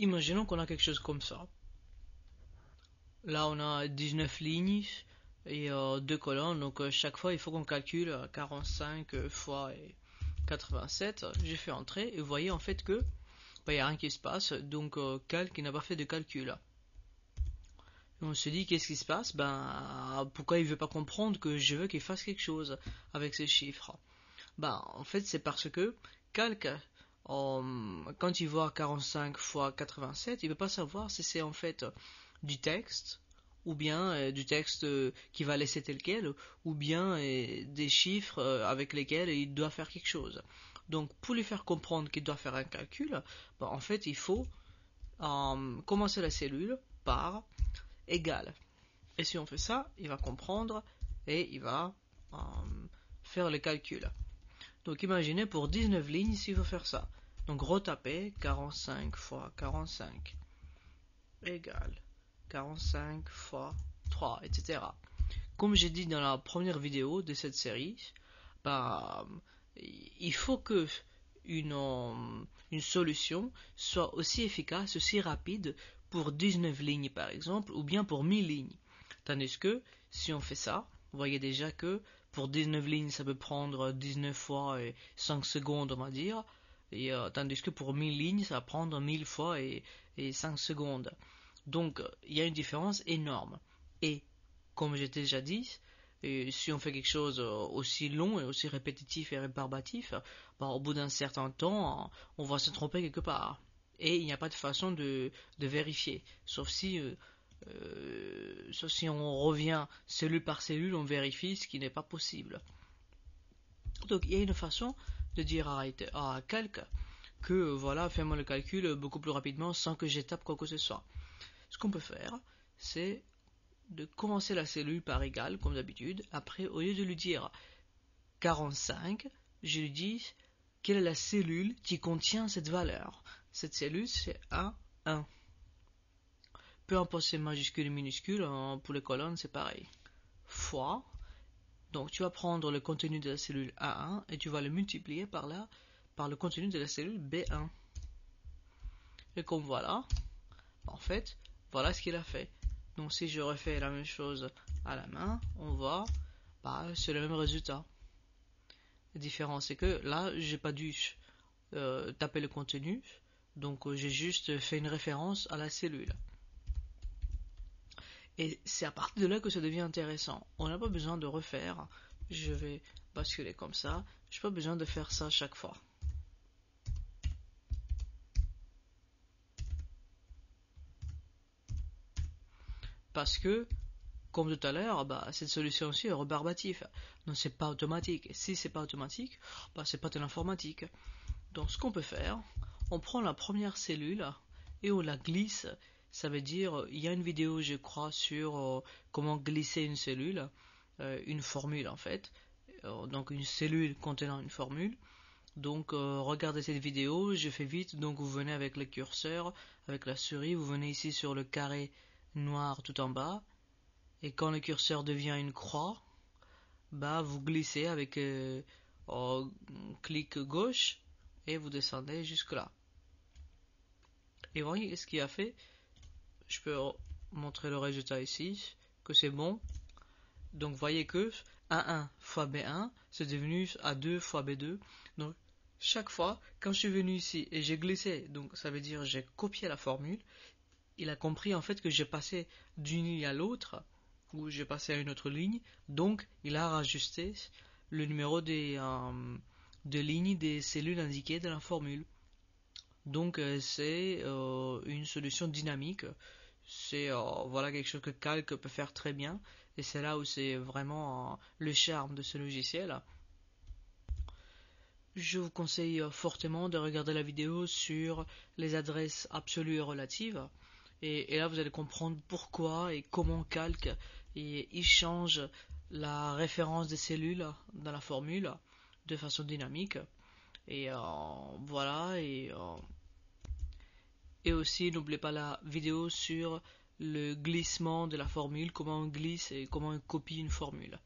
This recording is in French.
imaginons qu'on a quelque chose comme ça. Là, on a 19 lignes et 2 colonnes. Donc, chaque fois, il faut qu'on calcule 45 fois 87. J'ai fait entrer et vous voyez en fait que il n'y a rien qui se passe. Donc, calque, il n'a pas fait de calcul. Et on se dit, qu'est-ce qui se passe? Pourquoi il veut pas comprendre que je veux qu'il fasse quelque chose avec ces chiffres? En fait, c'est parce que calque, quand il voit 45 fois 87, il ne peut pas savoir si c'est en fait du texte, ou bien du texte qui va laisser tel quel, ou bien des chiffres avec lesquels il doit faire quelque chose. Donc, pour lui faire comprendre qu'il doit faire un calcul, en fait, il faut commencer la cellule par égal. Et si on fait ça, il va comprendre et il va faire le calcul. Donc imaginez pour 19 lignes s'il faut faire ça. Donc retapez 45 fois 45 égale 45 fois 3, etc. Comme j'ai dit dans la première vidéo de cette série, il faut que une solution soit aussi efficace, aussi rapide pour 19 lignes par exemple, ou bien pour 1000 lignes. Tandis que si on fait ça, vous voyez déjà que pour 19 lignes, ça peut prendre 19 fois 5 secondes, on va dire. Tandis que pour 1000 lignes, ça va prendre 1000 fois 5 secondes. Donc, il y a une différence énorme. Et, comme j'ai déjà dit, si on fait quelque chose aussi long et aussi répétitif et rébarbatif, au bout d'un certain temps, on va se tromper quelque part. Et il n'y a pas de façon de vérifier. Sauf si on revient cellule par cellule, on vérifie, ce qui n'est pas possible. Donc il y a une façon de dire à calque que voilà, fais-moi le calcul beaucoup plus rapidement sans que j'étape quoi que ce soit. Ce qu'on peut faire, c'est de commencer la cellule par égal, comme d'habitude. Après, au lieu de lui dire 45, je lui dis quelle est la cellule qui contient cette valeur. Cette cellule, c'est 1, 1. Peu importe si c'est majuscule ou minuscule, pour les colonnes, c'est pareil. Fois, donc tu vas prendre le contenu de la cellule A1 et tu vas le multiplier par le contenu de la cellule B1. Et comme voilà, en fait, voilà ce qu'il a fait. Donc si je refais la même chose à la main, on voit, c'est le même résultat. La différence c'est que là, j'ai pas dû taper le contenu, donc j'ai juste fait une référence à la cellule. Et c'est à partir de là que ça devient intéressant. On n'a pas besoin de refaire. Je vais basculer comme ça. Je n'ai pas besoin de faire ça chaque fois. Parce que, comme tout à l'heure, cette solution-ci est rébarbative. Donc c'est pas automatique. Et si c'est pas automatique, c'est pas de l'informatique. Donc ce qu'on peut faire, on prend la première cellule et on la glisse. Ça veut dire, il y a une vidéo, je crois, sur comment glisser une cellule, une formule en fait. Donc une cellule contenant une formule. Donc regardez cette vidéo, je fais vite, donc vous venez avec le curseur, avec la souris, vous venez ici sur le carré noir tout en bas, et quand le curseur devient une croix, vous glissez avec clic gauche, et vous descendez jusque là. Et voyez ce qu'il a fait. Je peux montrer le résultat ici, que c'est bon. Donc voyez que A1 fois B1, c'est devenu A2 fois B2. Donc chaque fois, quand je suis venu ici et j'ai glissé, donc ça veut dire j'ai copié la formule, il a compris en fait que j'ai passé d'une ligne à l'autre, ou j'ai passé à une autre ligne, donc il a rajusté le numéro de lignes des cellules indiquées dans la formule. Donc c'est une solution dynamique. C'est voilà quelque chose que Calc peut faire très bien, et c'est là où c'est vraiment le charme de ce logiciel. Je vous conseille fortement de regarder la vidéo sur les adresses absolues et relatives, et là vous allez comprendre pourquoi et comment Calc il change la référence des cellules dans la formule de façon dynamique. Et voilà, et aussi, n'oubliez pas la vidéo sur le glissement de la formule, comment on glisse et comment on copie une formule.